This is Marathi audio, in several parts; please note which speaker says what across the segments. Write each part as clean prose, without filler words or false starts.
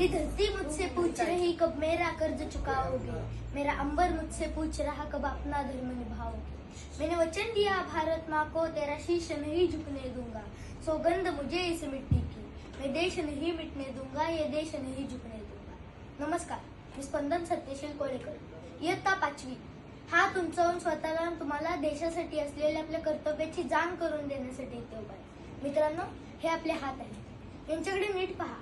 Speaker 1: मेरी धरती मुझसे पूछ रही कब मेरा कर्ज चुकाओगे, मेरा अंबर मुझसे पूछ रहा कब अपना धर्म निभाओगे। मैंने वचन दिया भारत माँ को तेरा शीश नहीं झुकने दूंगा, सौगंध मुझे इस मिट्टी की, मैं देश नहीं मिटने दूंगा, ये देश नहीं झुकने दूंगा। नमस्कार, मी स्पंदन सत्यशील कोळेकर, इयत्ता 5वी। हात उंचावून स्वतःला तुम्हाला देशासाठी असलेल्या आपल्या कर्तव्याची जाण करून देण्यासाठी इथे उभा आहे। मित्रांनो, हे आपले हात आहेत, यांच्याकडे नीट पहा।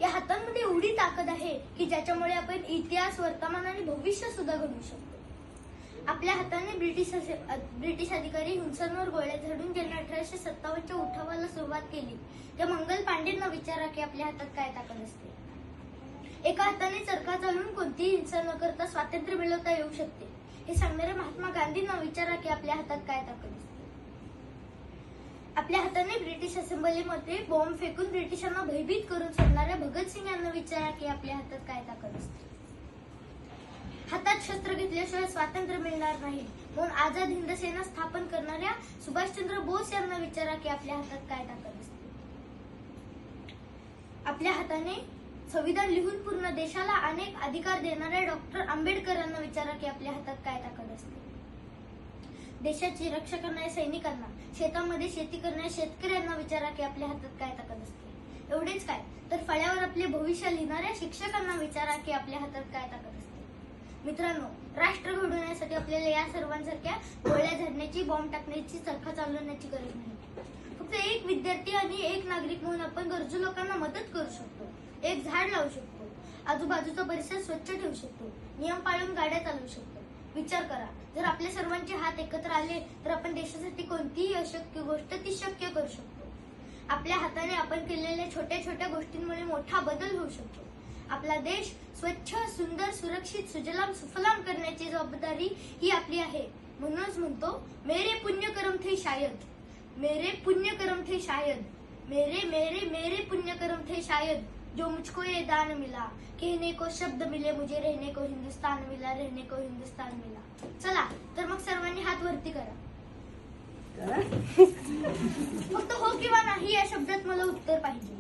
Speaker 1: या हातांमध्ये एवढी ताकद आहे की ज्याच्यामुळे आपण इतिहास, वर्तमान आणि भविष्य सुद्धा घडवू शकतो। आपल्या हाताने ब्रिटिश अधिकारी हिंसांवर गोळ्या झाडून ज्यांनी 1857च्या उठावाला सुरुवात केली त्या मंगल पांडेंना विचारा की आपल्या हातात काय ताकद असते। एका हाताने चरखा चालवून कोणतीही हिंसा न करता स्वातंत्र्य मिळवता येऊ शकते हे सांगणाऱ्या महात्मा गांधींना विचारा की आपल्या हातात काय ताकद असते। आपल्या हाताने ब्रिटिश असेंब्लीमध्ये बॉम्ब फेकून ब्रिटिशांना भयभीत करून सोडणाऱ्या भगतसिंग यांना विचारा की आपल्या हातात काय ताकद असते। हातात शस्त्र घेतल्याशिवाय स्वातंत्र्य मिळणार नाही म्हणून आझाद हिंद सेना स्थापन करणाऱ्या सुभाषचंद्र बोस यांना विचारा की आपल्या हातात काय ताकद असते। आपल्या हाताने संविधान लिहून पूर्ण देशाला अनेक अधिकार देणाऱ्या डॉक्टर आंबेडकर यांना विचारा की आपल्या हातात काय ताकद असते। देशाची रक्षा करणाऱ्या सैनिकांना, शेतामध्ये शेती करणाऱ्या शेतकऱ्यांना विचारा की आपल्या हातात काय ताकद असते। एवढेच काय तर फळ्यावर आपले भविष्य लिहिणाऱ्या शिक्षकांना विचारा की आपल्या हातात काय ताकद असते। मित्रांनो, राष्ट्र घडवण्यासाठी आपल्याला या सर्वांसारख्या गोळ्या झाडण्याची, बॉम्ब टाकण्याची, चरखा चालवण्याची गरज नाही। फक्त एक विद्यार्थी आणि एक नागरिक म्हणून आपण गरजू लोकांना मदत करू शकतो, एक झाड लावू शकतो, आजूबाजूचा परिसर स्वच्छ ठेवू शकतो, नियम पाळून गाड्या चालवू शकतो। विचार करा, जर आपले सर्वांचे हात एकत्र आले तर आपण देशासाठी कोणतीही अशक्य गोष्ट ती शक्य करू शकतो। आपल्या हाताने आपण केलेल्या छोट्या छोट्या गोष्टींमुळे मोठा बदल होऊ शकतो। आपला देश स्वच्छ, सुंदर, सुरक्षित, सुजलाम सुफलाम करण्याची जबाबदारी ही आपली आहे। म्हणूनच म्हणतो, मेरे पुण्य कर्म थे शायद, मेरे पुण्य कर्म थे शायद, मेरे मेरे मेरे पुण्य कर्म थे शायद, जो मुझको ये दान मिला, कहने को शब्द मिले मुझे, रहने को हिंदुस्तान मिला, रहने को हिंदुस्तान मिला। चला तर मग सर्वांनी हात वरती करा। फक्त हो किंवा नाही या शब्दात मला उत्तर पाहिजे।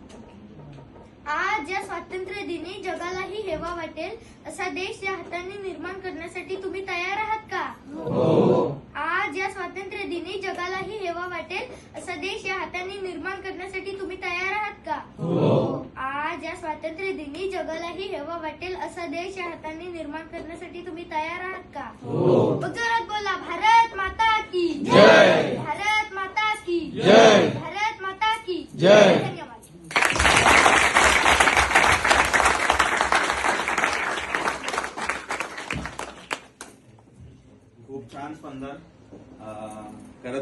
Speaker 1: आज या स्वातंत्र्य दिनी जगालाही हेवा वाटेल असा देश या हाताने निर्माण करण्यासाठी तुम्ही तयार आहात का? हो। आज या स्वातंत्र्य दिनी जगालाही हेवा वाटेल असा देश या हाताने निर्माण करण्यासाठी तुम्ही तयार आहात का? हो। आज या स्वातंत्र्य दिनी जगालाही हेवा वाटेल असा देश या हाताने निर्माण करण्यासाठी तुम्ही तयार आहात का? हो। जोरात बोला, भारत माता की जय, भारत माता की जय, भारत माता की जय। धन्यवाद।
Speaker 2: खूप छान स्पंदन।